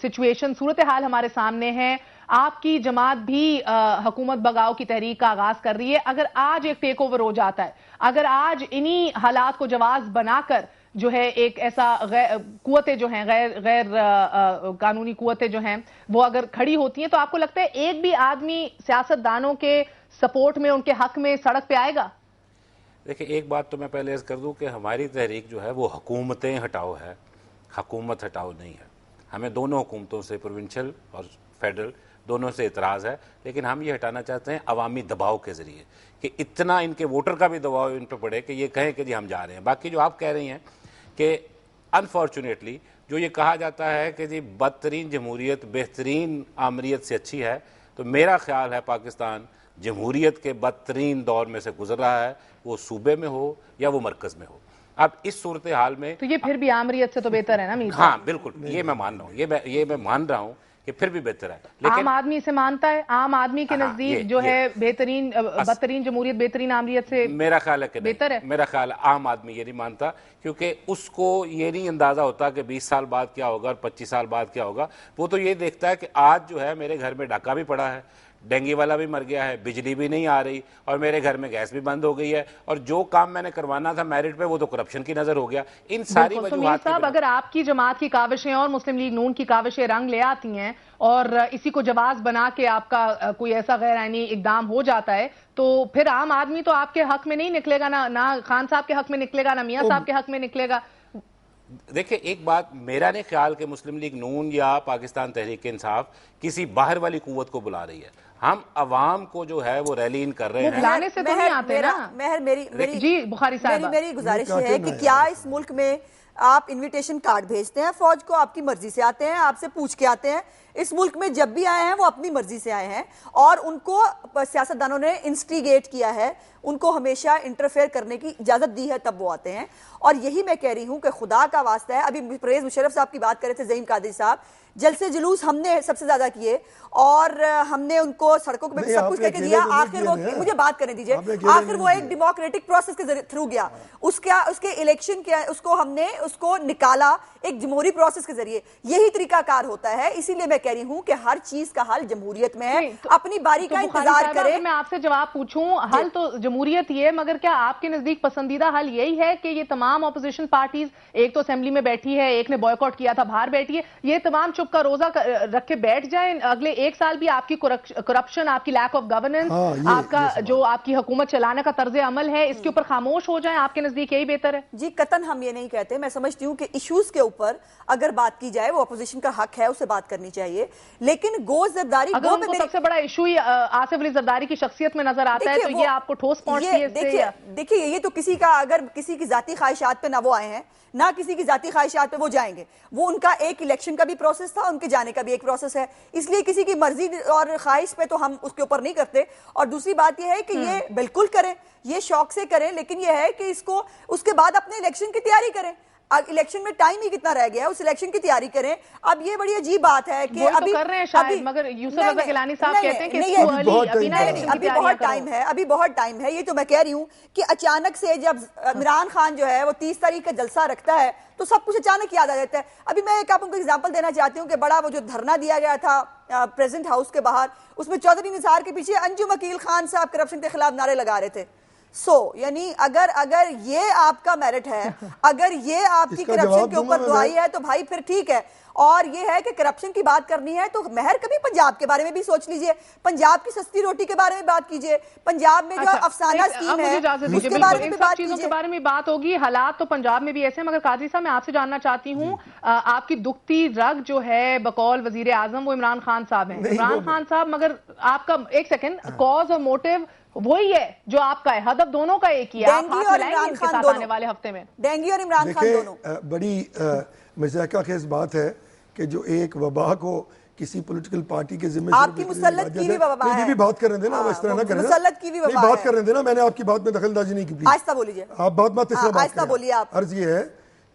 سچویشن، صورتحال ہمارے سامنے ہے، آپ کی جماعت بھی حکومت بغاؤ کی تحریک کا آغاز کر رہی ہے، اگر آج ایک ٹیک اوور ہو جاتا ہے، اگر آج انہی حالات کو جواز بنا کر جو ہے ایک ایسا قوتیں جو ہیں غیر قانونی قوتیں جو ہیں وہ اگر کھڑی ہوتی ہیں، تو آپ کو لگتا ہے ایک بھی آدمی سیاستدانوں کے سپورٹ میں، ان کے حق میں سڑک پہ آئے گا؟ دیکھیں، ایک بات تو میں پہلے عرض کر دوں کہ ہماری تحریک جو ہے وہ حکومتیں ہٹاؤ ہے، حکومت ہٹاؤ نہیں ہے۔ ہمیں دونوں حکومتوں سے, پروونشل اور فیڈرل دونوں سے اعتراض ہے, لیکن ہم یہ ہٹانا چاہتے ہیں عوامی دباؤ کے ذریعے, کہ اتنا ان کے ووٹر کا بھی دباؤ ان پہ پڑے کہ یہ کہیں کہ جی ہم جا رہے ہیں. باقی جو آپ کہہ رہی ہیں کہ انفارچونیٹلی جو یہ کہا جاتا ہے کہ جی بدترین جمہوریت بہترین آمریت سے اچھی ہے, تو میرا خیال ہے پاکستان جمہوریت کے بدترین دور میں سے گزر رہا ہے, وہ صوبے میں ہو یا وہ مرکز میں ہو. اب اس صورتحال میں تو یہ پھر بھی آمریت سے تو بہتر ہے نا میر صاحب؟ ہاں بالکل, یہ میں مان رہا ہوں, یہ میں مان رہا ہوں کہ پھر بھی بہتر ہے. عام آدمی اسے مانتا ہے؟ عام آدمی کے نزدیک جو ہے بہترین بدترین جمہوریت بہترین آمریت سے میرا خیال ہے کہ بہتر ہے. میرا خیال ہے عام آدمی یہ نہیں مانتا, کیونکہ اس کو یہ نہیں اندازہ ہوتا کہ 20 سال بعد کیا ہوگا اور 25 سال بعد کیا ہوگا. وہ تو یہ دیکھتا ہے کہ آج جو ہے میرے گھر میں ڈاکہ بھی پڑا ہے, ڈینگی والا بھی مر گیا ہے, بجلی بھی نہیں آ رہی, اور میرے گھر میں گیس بھی بند ہو گئی ہے, اور جو کام میں نے کروانا تھا میرٹ پہ وہ تو کرپشن کی نظر ہو گیا. ان ساری وجوہات صاحب اگر آپ کی جماعت کی کاوشیں اور مسلم لیگ نون کی کاوشیں رنگ لے آتی ہیں اور اسی کو جواز بنا کے آپ کا کوئی ایسا غیر آئینی اقدام ہو جاتا ہے, تو پھر عام آدمی تو آپ کے حق میں نہیں نکلے گا, نہ خان صاحب کے حق میں نکلے گا, نہ میاں صاحب کے حق میں نکلے گا. دیکھیں ایک بات, میرا نہیں خیال کہ مسلم لیگ نون یا پاکستان تحریک انصاف کسی باہر والی قوت کو بلا رہی ہے. ہم عوام کو جو ہے وہ ریلی ان کر رہے ہیں. بلانے سے تو نہیں آتے نا. مہر جی بخاری صاحب, میری گزارش یہ ہے کہ کیا اس ملک میں آپ انویٹیشن کارڈ بھیجتے ہیں فوج کو, آپ کی مرضی سے آتے ہیں, آپ سے پوچھ کے آتے ہیں. اس ملک میں جب بھی آئے ہیں وہ اپنی مرضی سے آئے ہیں, اور ان کو سیاستدانوں نے انسٹیگیٹ کیا ہے, ان کو ہمیشہ انٹرفیئر کرنے کی اجازت دی ہے, تب وہ آتے ہیں. اور یہی میں کہہ رہی ہوں کہ خدا کا واسطہ ہے, ابھی پرویز مشرف صاحب کی بات کر رہے تھے, زعیم قادری صاحب, جلسے جلوس ہم نے سب سے زیادہ کیے اور ہم نے ان کو سڑکوں پہ سب کچھ کر کے دیا. آخر وہ, مجھے بات کرنے دیجئے, آخر وہ ایک ڈیموکریٹک پروسیس کے تھرو گیا, اس کے الیکشن کیا, اس کو ہم نے اس کو نکالا ایک جمہوری پروسیس کے ذریعے. یہی طریقہ کار ہوتا ہے. اسی لیے میں کہہ رہی ہوں کہ ہر چیز کا حل جمہوریت میں ہے, اپنی باری کا انتظار کریں. میں آپ سے جواب پوچھوں, حل تو جمہوریت ہی ہے, مگر کیا آپ کے نزدیک پسندیدہ حل یہی ہے کہ یہ تمام اپوزیشن پارٹیز, ایک تو اسمبلی میں بیٹھی ہے, ایک نے بوائیکاٹ کیا تھا باہر بیٹھی ہے, یہ تمام چپ کا روزہ رکھ کے بیٹھ جائیں, اگلے ایک سال بھی آپ کی کرپشن, آپ کی لیک آف گورننس, آپ کا جو آپ کی حکومت چلانے کا طرز عمل ہے, اس کے اوپر خاموش ہو جائیں؟ آپ کے نزدیک یہی بہتر ہے؟ جی قطعاً ہم یہ نہیں کہتے. میں سمجھتی ہوں کہ ایشوز کے اوپر اگر بات کی جائے, وہ اپوزیشن کا حق ہے, اسے بات کرنی چاہیے, لیکن گو زرداری اگر ان کو سب سے بڑا ایشو ہی آصف علی زرداری کی شخصیت میں نظر آتا ہے, تو یہ آپ کو ٹھوس پہنچتی ہے اس سے؟ دیکھیے یہ تو کسی کا, اگر کسی کی ذاتی خواہشات پہ نہ وہ آئے ہیں, نہ کسی کی ذاتی خواہشات پہ وہ جائیں گے. وہ ان کا ایک الیکشن کا بھی پروسیس تھا, ان کے جانے کا بھی ایک پروسیس ہے, اس لیے کسی کی مرضی اور خواہش پہ تو ہم اس کے اوپر نہیں کرتے. اور دوسری بات یہ ہے کہ یہ بالکل کریں, یہ شوق سے کریں, لیکن یہ ہے کہ اس کو اس کے بعد اپنے الیکشن کی تیاری کریں. الیکشن میں ٹائم ہی کتنا رہ گیا ہے, اس الیکشن کی تیاری کریں. اب یہ بڑی عجیب بات ہے کہ ابھی کر رہے ہیں شاید, مگر یوسف رضا گیلانی صاحب کہتے ہیں کہ ابھی بہت ٹائم ہے, ابھی بہت ٹائم ہے. یہ تو میں کہہ رہی ہوں کہ اچانک سے جب عمران خان جو ہے وہ 30 تاریخ کا جلسہ رکھتا ہے تو سب کچھ اچانک یاد آ جاتا ہے. ابھی میں ایک آپ کو ایگزامپل دینا چاہتی ہوں کہ بڑا وہ جو دھرنا دیا گیا تھا پریزیڈنٹ ہاؤس کے باہر, اس میں چودھری نثار کے پیچھے انجم وکیل خان صاحب کرپشن کے خلاف نعرے لگا رہے تھے. یعنی اگر یہ آپ کا میرٹ ہے, اگر یہ آپ کی کرپشن کے اوپر دعائی ہے, تو بھائی پھر ٹھیک ہے. اور یہ ہے کہ کرپشن کی بات کرنی ہے تو مہر کبھی پنجاب کے بارے میں بھی سوچ لیجئے, پنجاب کی سستی روٹی کے بارے میں بات کیجئے, پنجاب میں جو افسانہ سکیم ہے اس کے بارے میں بات چیزوں کے بارے میں بات ہوگی. حالات تو پنجاب میں بھی ایسے ہیں, مگر قادری صاحب میں آپ سے جاننا چاہتی ہوں, آپ کی دکھتی رگ جو ہے بقول وزیر اعظم وہ عمران خان صاحب ہیں. عمران خان صاحب, مگر آپ کا ایک سیکنڈ, کاز اور موٹیو وہی ہے جو آپ کا ہے, ہدف دونوں کا ایک ہی ہے. آپ ہاتھ ملائیں گے ان کے ساتھ آنے والے ہفتے میں؟ ڈینگی اور عمران خان دونوں. بڑی مذائقہ خیز بات ہے کہ جو ایک وبا کو کسی پولیٹیکل پارٹی کے ذمہ آپ کی مسلط کی بھی وبا ہے. یہ بھی بات کرنے دینا, اس طرح نہ کریں, مسلط کی بھی وبا ہے. نہیں بات کرنے دینا, میں نے آپ کی بات میں دخل اندازی نہیں کی. پلیز آہستہ بولیے, آپ بات اس طرح بات آہستہ بولیے. آپ عرض یہ ہے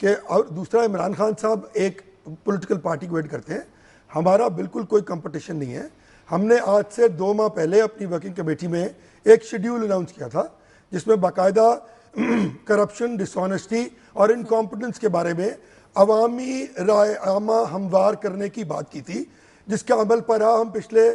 کہ دوسرا, عمران خان صاحب ایک پولیٹیکل پارٹی کو ایڈ کرتے ہیں, ہمارا بالکل کوئی کمپٹیشن نہیں ہے. ہم نے آج سے 2 ماہ پہلے اپنی ورکنگ کمیٹی میں ایک شیڈیول اناؤنس کیا تھا, جس میں باقاعدہ کرپشن, ڈسآنیسٹی اور انکمپٹنس کے بارے میں عوامی رائے عامہ ہموار کرنے کی بات کی تھی, جس کا عمل پیرا ہم پچھلے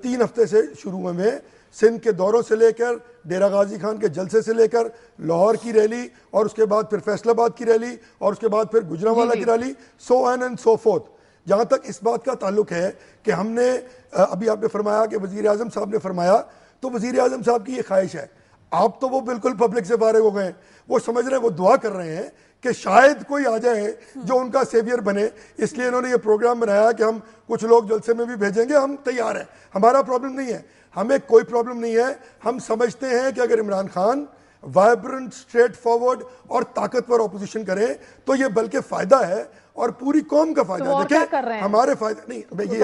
3 ہفتے سے شروع میں سندھ کے دوروں سے لے کر ڈیرہ غازی خان کے جلسے سے لے کر لاہور کی ریلی, اور اس کے بعد پھر فیصل آباد کی ریلی, اور اس کے بعد پھر گجرانوالہ کی rally, so on and so forth. جہاں تک اس بات کا تعلق ہے کہ ہم نے, ابھی آپ نے فرمایا کہ وزیر اعظم صاحب نے فرمایا, تو وزیر اعظم صاحب کی یہ خواہش ہے. آپ تو وہ بالکل پبلک سے فارغ ہو گئے ہیں, وہ سمجھ رہے ہیں, وہ دعا کر رہے ہیں کہ شاید کوئی آ جائے جو ان کا سیویئر بنے، اس لیے انہوں نے یہ پروگرام بنایا کہ ہم کچھ لوگ جلسے میں بھی بھیجیں گے. ہم تیار ہیں، ہمارا پرابلم نہیں ہے، ہمیں کوئی پرابلم نہیں ہے. ہم سمجھتے ہیں کہ اگر Imran Khan vibrant, straight forward اور طاقتور اپوزیشن کریں تو یہ بلکہ فائدہ ہے اور پوری قوم کا فائدہ ہے. دیکھیں ہمارے فائدہ نہیں، بڑی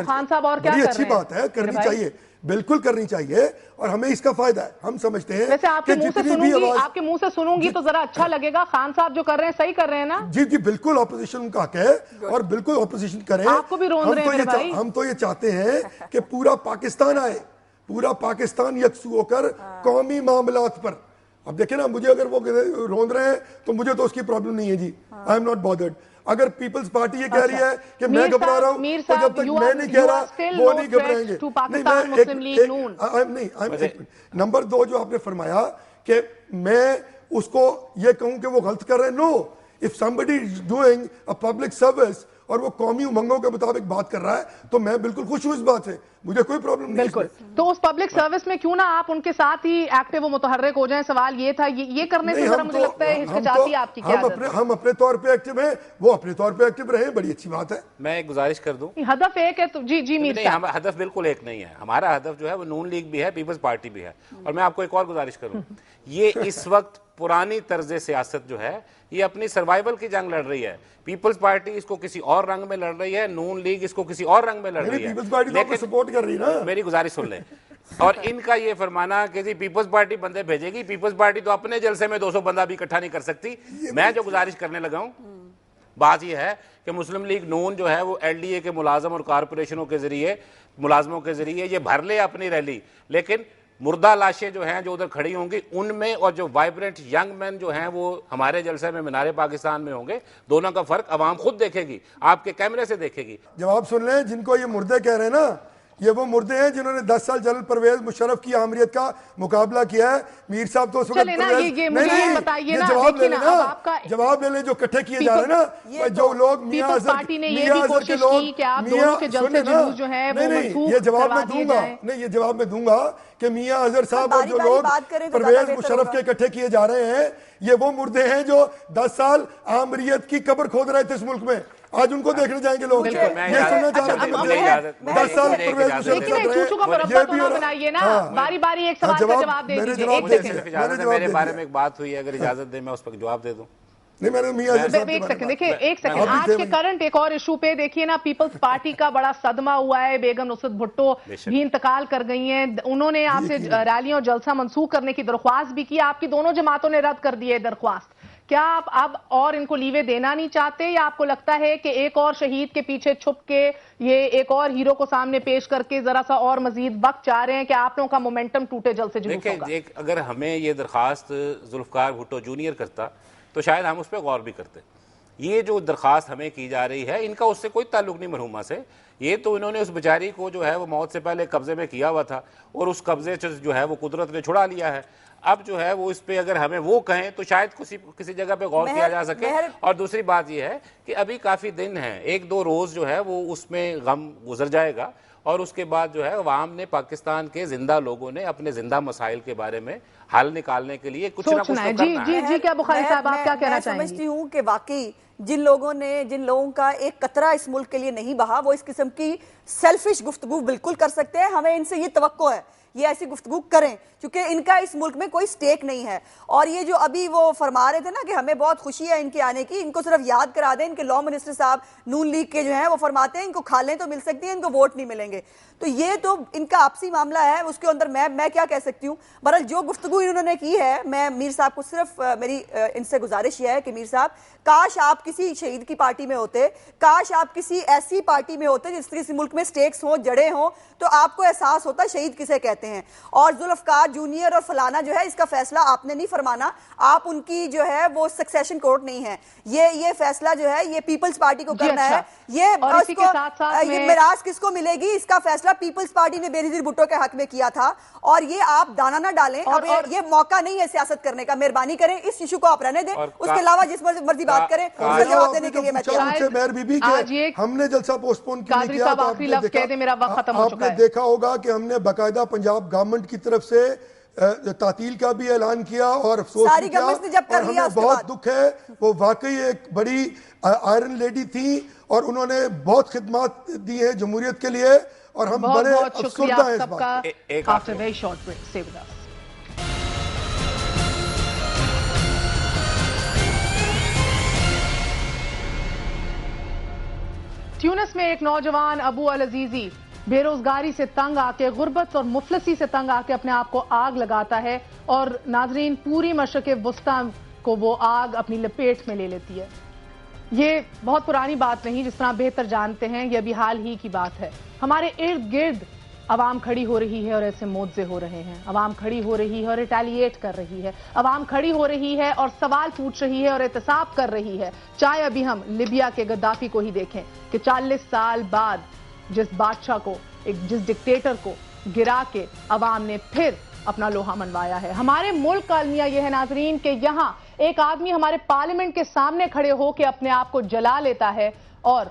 اچھی بات ہے، کرنی چاہیے، بالکل کرنی چاہیے اور ہمیں اس کا فائدہ ہے. ہم سمجھتے ہیں ویسے آپ کے منہ سے سنوں گی تو ذرا اچھا لگے گا. خان صاحب جو کر رہے ہیں صحیح کر رہے ہیں نا؟ جی جی بالکل، اپوزیشن کا حق ہے اور بالکل اپوزیشن کریں. آپ کو بھی روند رہے ہیں میرے بھائی. ہم تو یہ چاہتے ہیں کہ پورا پاکستان آئے، پورا پاکستان یکسو ہو کر قومی معاملات پر. اب دیکھیں نا، مجھے اگر وہ روند رہے ہیں تو مجھے تو اس کی پرابلم نہیں ہے جی، آئی ایم ناٹ بادرڈ. اگر پیپلز پارٹی یہ کہہ رہی ہے کہ میں گھبرا رہا ہوں تو جب تک میں نہیں کہہ رہا وہ نہیں گھبرائیں گے. نمبر 2 جو آپ نے فرمایا کہ میں اس کو یہ کہوں کہ وہ غلط کر رہے ہیں، نو. if somebody is doing a public service اور وہ قومی امنگوں کے مطابق بات کر رہا ہے تو میں بالکل خوش ہوں اس بات سے، مجھے کوئی پرابلم نہیں. بالکل. تو اس پبلک سروس میں کیوں نہ آپ ان کے ساتھ ہی ایکٹیو و متحرک ہو جائیں؟ سوال یہ تھا. یہ کرنے سے ذرا مجھے لگتا ہے ہچکچاہتی آپ کی کیا ہے؟ ہم اپنے طور پہ ایکٹیو ہیں، وہ اپنے طور پہ ایکٹیو رہے، بڑی اچھی بات ہے. میں ایک گزارش کر دوں، ہدف ایک ہے. جی میر صاحب، ہدف بالکل ایک نہیں ہے. ہمارا ہدف جو ہے وہ نون لیگ بھی ہے، پیپلز پارٹی بھی ہے. اور میں آپ کو ایک اور گزارش کروں، یہ اس وقت پرانی طرز سیاست جو ہے یہ اپنی سروائیول کی جنگ لڑ رہی ہے. پیپلز پارٹی اس کو کسی اور رنگ میں لڑ رہی ہے، نون لیگ اس کو کسی اور رنگ میں لڑ رہی ہے. پیپلز پارٹی تو آپ کو سپورٹ کر رہی ہے نا. میری گزارش سن لیں. اور ان کا یہ فرمانا کہ جی پیپلز پارٹی بندے بھیجے گی، پیپلز پارٹی تو اپنے جلسے میں 200 بندہ بھی اکٹھا نہیں کر سکتی. میں جو گزارش کرنے لگا ہوں بات یہ ہے کہ مسلم لیگ نون جو ہے وہ ایل ڈی اے کے ملازم اور کارپوریشنوں کے ذریعے، ملازموں کے ذریعے یہ بھر لے اپنی ریلی، لیکن مردہ لاشیں جو ہیں جو ادھر کھڑی ہوں گی ان میں، اور جو وائبرنٹ ینگ مین جو ہیں وہ ہمارے جلسے میں مینار پاکستان میں ہوں گے. دونوں کا فرق عوام خود دیکھے گی، آپ کے کیمرے سے دیکھے گی. جواب سن لیں، جن کو یہ مردے کہہ رہے ہیں نا، یہ وہ مردے ہیں جنہوں نے 10 سال جنرل پرویز مشرف کی آمریت کا مقابلہ کیا ہے. میر صاحب تو اس وقت جواب لے لیں جو کٹھے کیے جا رہے ہیں نا، جو لوگ میاں اظہر کے لوگ، یہ جواب میں دوں گا، نہیں یہ جواب میں دوں گا کہ میاں اظہر صاحب اور جو لوگ پرویز مشرف کے اکٹھے کیے جا رہے ہیں یہ وہ مردے ہیں جو 10 سال آمریت کی قبر کھود رہے تھے اس ملک میں. آج ان کو دیکھنے جائیں گے لوگ. یہ سننا چاہ رہے تھے 10 سال پرویز مشرف باری باری ایک سوال کا جواب دے دیجیے. میرے بارے میں ایک بات ہوئی ہے، اگر اجازت دیں میں اس پر جواب دے دوں. ایک سیکنڈ دیکھیں، ایک سیکنڈ. آج کے کرنٹ ایک اور ایشو پہ دیکھیے نا، پیپلز پارٹی کا بڑا صدمہ ہوا ہے. بیگم نصرت بھٹو بھی انتقال کر گئی ہیں. انہوں نے آپ سے ریلیوں اور جلسہ منسوخ کرنے کی درخواست بھی کی، آپ کی دونوں جماعتوں نے رد کر دی ہے درخواست. کیا آپ اب اور ان کو لیوے دینا نہیں چاہتے، یا آپ کو لگتا ہے کہ ایک اور شہید کے پیچھے چھپ کے یہ ایک اور ہیرو کو سامنے پیش کر کے ذرا سا اور مزید وقت چاہ رہے ہیں کہ آپ لوگوں کا مومنٹم ٹوٹے جلسے جلوس ہوگا؟ دیکھیں، اگر ہمیں یہ درخواست ذوالفقار بھٹو جونیئر کرتا تو شاید ہم اس پہ غور بھی کرتے. یہ جو درخواست ہمیں کی جا رہی ہے ان کا اس سے کوئی تعلق نہیں مرحومہ سے. یہ تو انہوں نے اس بیچاری کو جو ہے وہ موت سے پہلے قبضے میں کیا ہوا تھا اور اس قبضے سے جو ہے وہ قدرت نے چھڑا لیا ہے. اب جو ہے وہ اس پہ اگر ہمیں وہ کہیں تو شاید کسی جگہ پہ غور کیا جا سکے. اور دوسری بات یہ ہے کہ ابھی کافی دن ہیں، 1-2 روز جو ہے وہ اس میں غم گزر جائے گا اور اس کے بعد جو ہے عوام نے، پاکستان کے زندہ لوگوں نے اپنے زندہ مسائل کے بارے میں حل نکالنے کے لیے کچھ نہ کچھ تو کرنا ہے. جی کیا بخاری صاحب آپ کیا کہنا چاہیں گی؟ میں سمجھتی ہوں کہ واقعی جن لوگوں کا ایک قطرہ اس ملک کے لیے نہیں بہا، وہ اس قسم کی سیلفش گفتگو بالکل کر سکتے ہیں. ہمیں ان سے یہ توقع ہے یہ ایسی گفتگو کریں کیونکہ ان کا اس ملک میں کوئی سٹیک نہیں ہے. اور یہ جو ابھی وہ فرما رہے تھے نا کہ ہمیں بہت خوشی ہے ان کے آنے کی، ان کو صرف یاد کرا دیں. ان کے لا منسٹر صاحب نون لیگ کے جو ہیں وہ فرماتے ہیں ان کو کھا لیں تو مل سکتی ہیں، ان کو ووٹ نہیں ملیں گے. تو یہ تو ان کا آپسی معاملہ ہے، اس کے اندر میں کیا کہہ سکتی ہوں. بہرحال جو گفتگو انہوں نے کی ہے، میں میر صاحب کو صرف میری ان سے گزارش یہ ہے کہ میر صاحب کاش آپ کسی شہید کی پارٹی میں ہوتے، کاش آپ کسی ایسی پارٹی میں ہوتے جس طرح ملک میں سٹیکس ہوں، جڑیں ہوں، تو آپ کو احساس ہوتا شہید کسے کہتے ہیں. اور ذوالفقار جونیئر اور فلانا جو ہے اس کا فیصلہ آپ نے نہیں فرمانا، آپ ان کی جو ہے وہ سکسیشن کورٹ نہیں ہے. یہ فیصلہ جو ہے یہ پیپلز پارٹی کو کرنا ہے. یہ میراث کس کو ملے گی اس کا فیصلہ پیپلز پارٹی نے بے نظیر بھٹو کے حق میں کیا تھا. اور یہ آپ دانا نہ ڈالیں، اب یہ موقع نہیں ہے سیاست کرنے کا. مہربانی کریں اس ایشو کو آپ رہنے دیں، اس کے علاوہ جس مرضی بات کریں اس کا جواب دینے کے لیے میں ہم نے جلسہ پوسٹ پون کیا نہیں کیا. آپ نے دیکھا ہوگا کہ ہم نے باقاعدہ پنجاب گورنمنٹ کی طرف سے تعطیل کا بھی اعلان کیا اور افسوس ساری بھی کیا، گورنمنٹس نے جب کر اور لیا ہمیں اس کے بہت بعد دکھ ہے. وہ واقعی ایک بڑی آئرن لیڈی تھی اور انہوں نے بہت خدمات دی ہیں جمہوریت کے لیے، اور ہم بہت بڑے بہت شکریہ افسردہ ہیں آپ اس سب بات کا. ایک After a very short break, stay with us. Tunes میں ایک نوجوان ابو العزیزی بے روزگاری سے تنگ آ کے، غربت اور مفلسی سے تنگ آ کے اپنے آپ کو آگ لگاتا ہے، اور ناظرین پوری مشرق وسطی کو وہ آگ اپنی لپیٹ میں لے لیتی ہے. یہ بہت پرانی بات نہیں، جس طرح بہتر جانتے ہیں یہ ابھی حال ہی کی بات ہے. ہمارے ارد گرد عوام کھڑی ہو رہی ہے اور ایسے موضوع ہو رہے ہیں، عوام کھڑی ہو رہی ہے اور ریٹیلیٹ کر رہی ہے، عوام کھڑی ہو رہی ہے اور سوال پوچھ رہی ہے اور احتساب کر رہی ہے. چاہے ابھی ہم لیبیا کے غدافی کو ہی دیکھیں کہ 40 سال بعد جس بادشاہ کو، جس ڈکٹیٹر کو گرا کے عوام نے پھر اپنا لوہا منوایا ہے. ہمارے ملک کا المیہ یہ ہے ناظرین کہ یہاں ایک آدمی ہمارے پارلیمنٹ کے سامنے کھڑے ہو کے اپنے آپ کو جلا لیتا ہے اور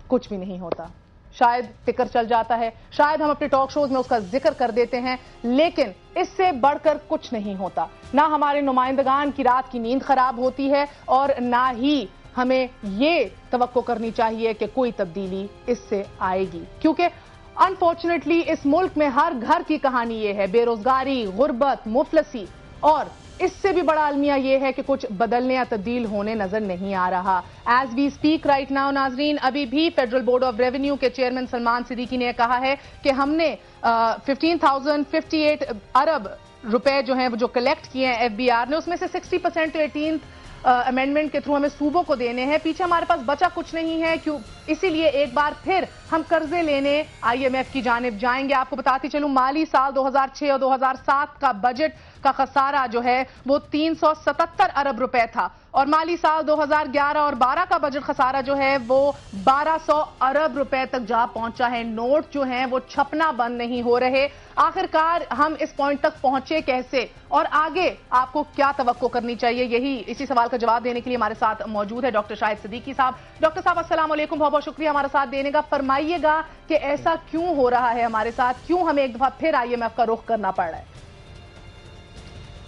کچھ بھی نہیں ہوتا. شاید فکر چل جاتا ہے، شاید ہم اپنے ٹاک شوز میں اس کا ذکر کر دیتے ہیں، لیکن اس سے بڑھ کر کچھ نہیں ہوتا. نہ ہمارے نمائندگان کی رات کی نیند خراب ہوتی ہے اور نہ ہی ہمیں یہ توقع کرنی چاہیے کہ کوئی تبدیلی اس سے آئے گی، کیونکہ انفارچونیٹلی اس ملک میں ہر گھر کی کہانی یہ ہے، بے روزگاری، غربت، مفلسی، اور اس سے بھی بڑا المیہ یہ ہے کہ کچھ بدلنے یا تبدیل ہونے نظر نہیں آ رہا. As we speak right now ناظرین، ابھی بھی فیڈرل بورڈ آف ریونیو کے چیئرمین سلمان صدیقی نے کہا ہے کہ ہم نے 15,058 ارب روپے جو ہیں وہ جو کلیکٹ کیے ہیں ایف بی آر نے، اس میں سے 60% تو 18th امینڈمنٹ کے تھرو ہمیں صوبوں کو دینے ہیں. پیچھے ہمارے پاس بچا کچھ نہیں ہے، کیوں؟ اسی لیے ایک بار پھر ہم قرضے لینے آئی ایم ایف کی جانب جائیں گے. آپ کو بتاتی چلوں مالی سال 2006 اور 2007 کا بجٹ کا خسارہ جو ہے وہ 377 ارب روپے تھا، اور مالی سال 2011 اور 12 کا بجٹ خسارہ جو ہے وہ 1200 ارب روپے تک جا پہنچا ہے. نوٹ جو ہیں وہ چھپنا بند نہیں ہو رہے. آخرکار ہم اس پوائنٹ تک پہنچے کیسے اور آگے آپ کو کیا توقع کرنی چاہیے؟ اسی سوال کا جواب دینے کے لیے ہمارے ساتھ موجود ہے ڈاکٹر شاہد صدیقی صاحب. ڈاکٹر صاحب السلام علیکم، بہت بہت شکریہ ہمارا ساتھ دینے کا. فرمائیے گا کہ ایسا کیوں ہو رہا ہے ہمارے ساتھ، کیوں ہمیں ایک دفعہ پھر آئی ایم ایف کا رخ کرنا پڑ رہا ہے؟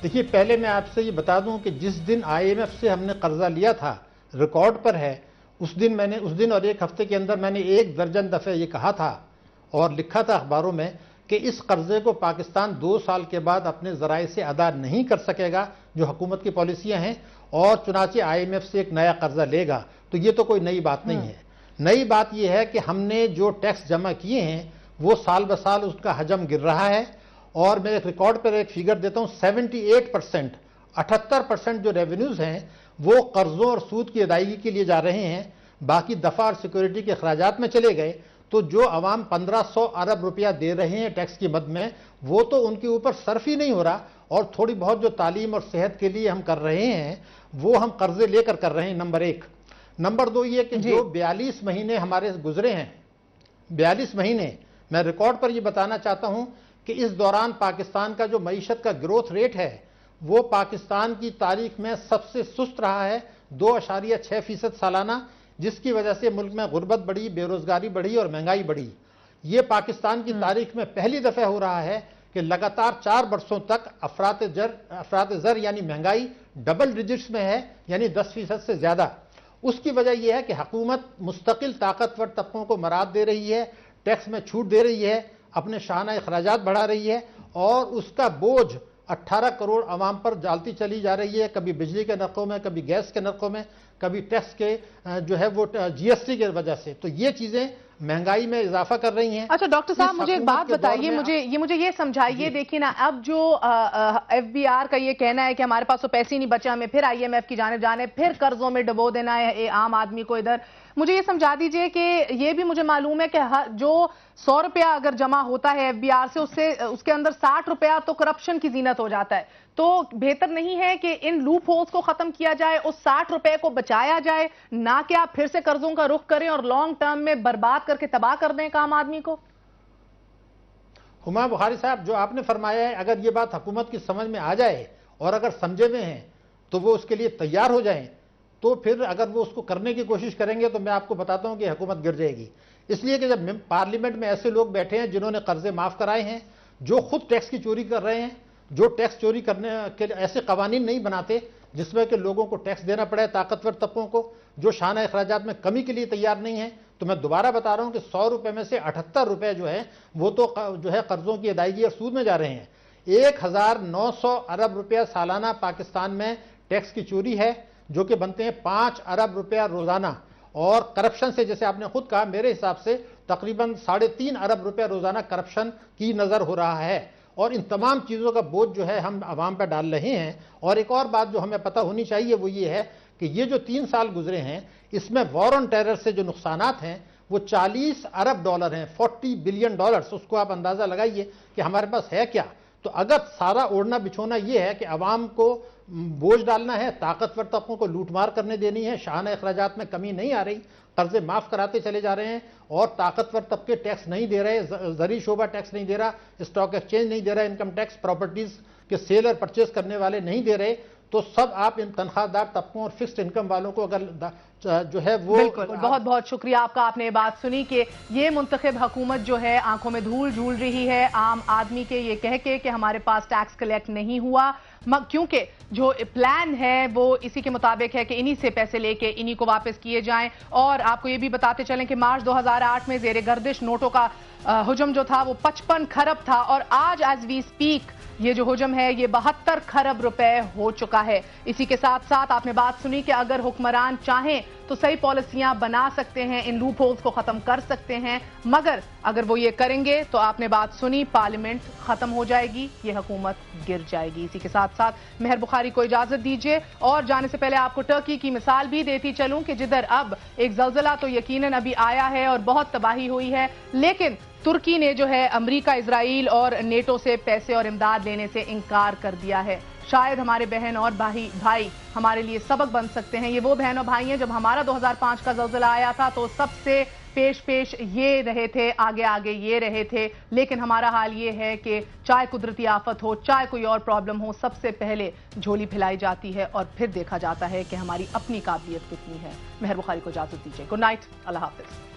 دیکھیے، پہلے میں آپ سے یہ بتا دوں کہ جس دن آئی ایم ایف سے ہم نے قرضہ لیا تھا، ریکارڈ پر ہے، اس دن اور ایک ہفتے کے اندر میں نے 1 درجن دفعہ یہ کہا تھا اور لکھا تھا اخباروں میں کہ اس قرضے کو پاکستان 2 سال کے بعد اپنے ذرائع سے ادا نہیں کر سکے گا جو حکومت کی پالیسیاں ہیں، اور چنانچہ آئی ایم ایف سے ایک نیا قرضہ لے گا. تو یہ تو کوئی نئی بات نہیں ہے. نئی بات یہ ہے کہ ہم نے جو ٹیکس جمع کیے ہیں وہ سال بسال اس کا حجم گر رہا ہے، اور میں ایک ریکارڈ پر ایک فیگر دیتا ہوں، 78%، 78% جو ریونیوز ہیں وہ قرضوں اور سود کی ادائیگی کے لیے جا رہے ہیں. باقی دفع اور سیکورٹی کے اخراجات میں چلے گئے. تو جو عوام 1500 ارب روپیہ دے رہے ہیں ٹیکس کی مد میں، وہ تو ان کے اوپر صرف ہی نہیں ہو رہا، اور تھوڑی بہت جو تعلیم اور صحت کے لیے ہم کر رہے ہیں وہ ہم قرضے لے کر رہے ہیں. نمبر 1. نمبر 2 یہ کہ جو 42 مہینے ہمارے گزرے ہیں، 42 مہینے، میں ریکارڈ پر یہ بتانا چاہتا ہوں کہ اس دوران پاکستان کا جو معیشت کا گروتھ ریٹ ہے وہ پاکستان کی تاریخ میں سب سے سست رہا ہے، 2.6% سالانہ، جس کی وجہ سے ملک میں غربت بڑھی، بے روزگاری بڑھی اور مہنگائی بڑھی. یہ پاکستان کی تاریخ میں پہلی دفعہ ہو رہا ہے کہ لگاتار 4 برسوں تک افراط زر یعنی مہنگائی ڈبل ڈیجٹس میں ہے، یعنی 10% سے زیادہ. اس کی وجہ یہ ہے کہ حکومت مستقل طاقتور طبقوں کو مراد دے رہی ہے، ٹیکس میں چھوٹ دے رہی ہے، اپنے شاہانہ اخراجات بڑھا رہی ہے، اور اس کا بوجھ 18 کروڑ عوام پر ڈالتی چلی جا رہی ہے، کبھی بجلی کے نرخوں میں، کبھی گیس کے نرخوں میں، کبھی ٹیکس کے جو ہے وہ جی ایس ٹی کی وجہ سے. تو یہ چیزیں مہنگائی میں اضافہ کر رہی ہیں. اچھا ڈاکٹر صاحب مجھے ایک بات بتائیے، مجھے یہ سمجھائیے. دیکھیے نا، اب جو ایف بی آر کا یہ کہنا ہے کہ ہمارے پاس تو پیسے نہیں بچے، ہمیں پھر آئی ایم ایف کی جانب جانے، پھر قرضوں میں ڈبو دینا ہے عام آدمی کو. ادھر مجھے یہ سمجھا دیجئے کہ یہ بھی مجھے معلوم ہے کہ جو 100 روپیہ اگر جمع ہوتا ہے ایف بی آر سے، اس کے اندر 60 روپیہ تو کرپشن کی زینت ہو جاتا ہے. تو بہتر نہیں ہے کہ ان لوپ ہولز کو ختم کیا جائے، اس 60 روپے کو بچایا جائے، نہ کہ آپ پھر سے قرضوں کا رخ کریں اور لانگ ٹرم میں برباد کر کے تباہ کر دیں عام آدمی کو؟ ہما بخاری صاحب، جو آپ نے فرمایا ہے، اگر یہ بات حکومت کی سمجھ میں آ جائے اور اگر سمجھے ہوئے ہیں تو وہ اس کے لیے تیار ہو جائیں، تو پھر اگر وہ اس کو کرنے کی کوشش کریں گے تو میں آپ کو بتاتا ہوں کہ حکومت گر جائے گی. اس لیے کہ جب پارلیمنٹ میں ایسے لوگ بیٹھے ہیں جنہوں نے قرضے معاف کرائے ہیں، جو خود ٹیکس کی چوری کر رہے ہیں، جو ٹیکس چوری کرنے کے ایسے قوانین نہیں بناتے جس میں کہ لوگوں کو ٹیکس دینا پڑے، طاقتور طبقوں کو، جو شانہ اخراجات میں کمی کے لیے تیار نہیں ہیں. تو میں دوبارہ بتا رہا ہوں کہ 100 روپے میں سے 78 روپے جو ہے وہ تو جو ہے قرضوں کی ادائیگی اور سود میں جا رہے ہیں. 1900 ارب روپیہ سالانہ پاکستان میں ٹیکس کی چوری ہے، جو کہ بنتے ہیں 5 ارب روپیہ روزانہ. اور کرپشن سے، جیسے آپ نے خود کہا، میرے حساب سے تقریباً 3.5 ارب روپیہ روزانہ کرپشن کی نظر ہو رہا ہے. اور ان تمام چیزوں کا بوجھ جو ہے ہم عوام پہ ڈال رہے ہیں. اور ایک اور بات جو ہمیں پتہ ہونی چاہیے وہ یہ ہے کہ یہ جو 3 سال گزرے ہیں، اس میں وار آن ٹیرر سے جو نقصانات ہیں وہ 40 ارب ڈالر ہیں، 40 بلین ڈالرز. اس کو آپ اندازہ لگائیے کہ ہمارے پاس ہے کیا. تو اگر سارا اوڑھنا بچھونا یہ ہے کہ عوام کو بوجھ ڈالنا ہے، طاقتور طبقوں کو لوٹ مار کرنے دینی ہے، شانہ اخراجات میں کمی نہیں آ رہی، قرضے معاف کراتے چلے جا رہے ہیں، اور طاقتور طبقے ٹیکس نہیں دے رہے، زرعی شعبہ ٹیکس نہیں دے رہا، اسٹاک ایکسچینج نہیں دے رہا، انکم ٹیکس پراپرٹیز کے سیل اور پرچیز کرنے والے نہیں دے رہے، تو سب آپ ان تنخواہ دار طبقوں اور فکسڈ انکم والوں کو اگر جو ہے وہ... بالکل، بہت بہت شکریہ آپ کا. آپ نے یہ بات سنی کہ یہ منتخب حکومت جو ہے آنکھوں میں دھول جھول رہی ہے عام آدمی کے یہ کہہ کے کہ ہمارے پاس ٹیکس کلیکٹ نہیں ہوا، کیونکہ جو پلان ہے وہ اسی کے مطابق ہے کہ انہی سے پیسے لے کے انہی کو واپس کیے جائیں. اور آپ کو یہ بھی بتاتے چلیں کہ مارچ 2008 میں زیر گردش نوٹوں کا حجم جو تھا وہ 55 کھرب تھا، اور آج ایز وی اسپیک یہ جو حجم ہے یہ 72 کھرب روپے ہو چکا ہے. اسی کے ساتھ ساتھ آپ نے بات سنی کہ اگر حکمران چاہیں تو صحیح پالیسیاں بنا سکتے ہیں، ان لوپ ہولز کو ختم کر سکتے ہیں، مگر اگر وہ یہ کریں گے تو آپ نے بات سنی پارلیمنٹ ختم ہو جائے گی، یہ حکومت گر جائے گی. اسی کے ساتھ ساتھ مہر بخاری کو اجازت دیجیے اور جانے سے پہلے آپ کو ٹرکی کی مثال بھی دیتی چلوں کہ جدھر اب ایک زلزلہ تو یقیناً ابھی آیا ہے اور بہت تباہی ہوئی ہے، لیکن ترکی نے جو ہے امریکہ، اسرائیل اور نیٹو سے پیسے اور امداد لینے سے انکار کر دیا ہے. شاید ہمارے بہن اور بھائی ہمارے لیے سبق بن سکتے ہیں. یہ وہ بہن اور بھائی ہیں، جب ہمارا 2005 کا زلزلہ آیا تھا تو سب سے پیش یہ رہے تھے، آگے یہ رہے تھے، لیکن ہمارا حال یہ ہے کہ چاہے قدرتی آفت ہو، چاہے کوئی اور پرابلم ہو، سب سے پہلے جھولی پھیلائی جاتی ہے اور پھر دیکھا جاتا ہے کہ ہماری اپنی قابلیت کتنی ہے. مہر بخاری کو اجازت دیجیے. گڈ نائٹ، اللہ حافظ.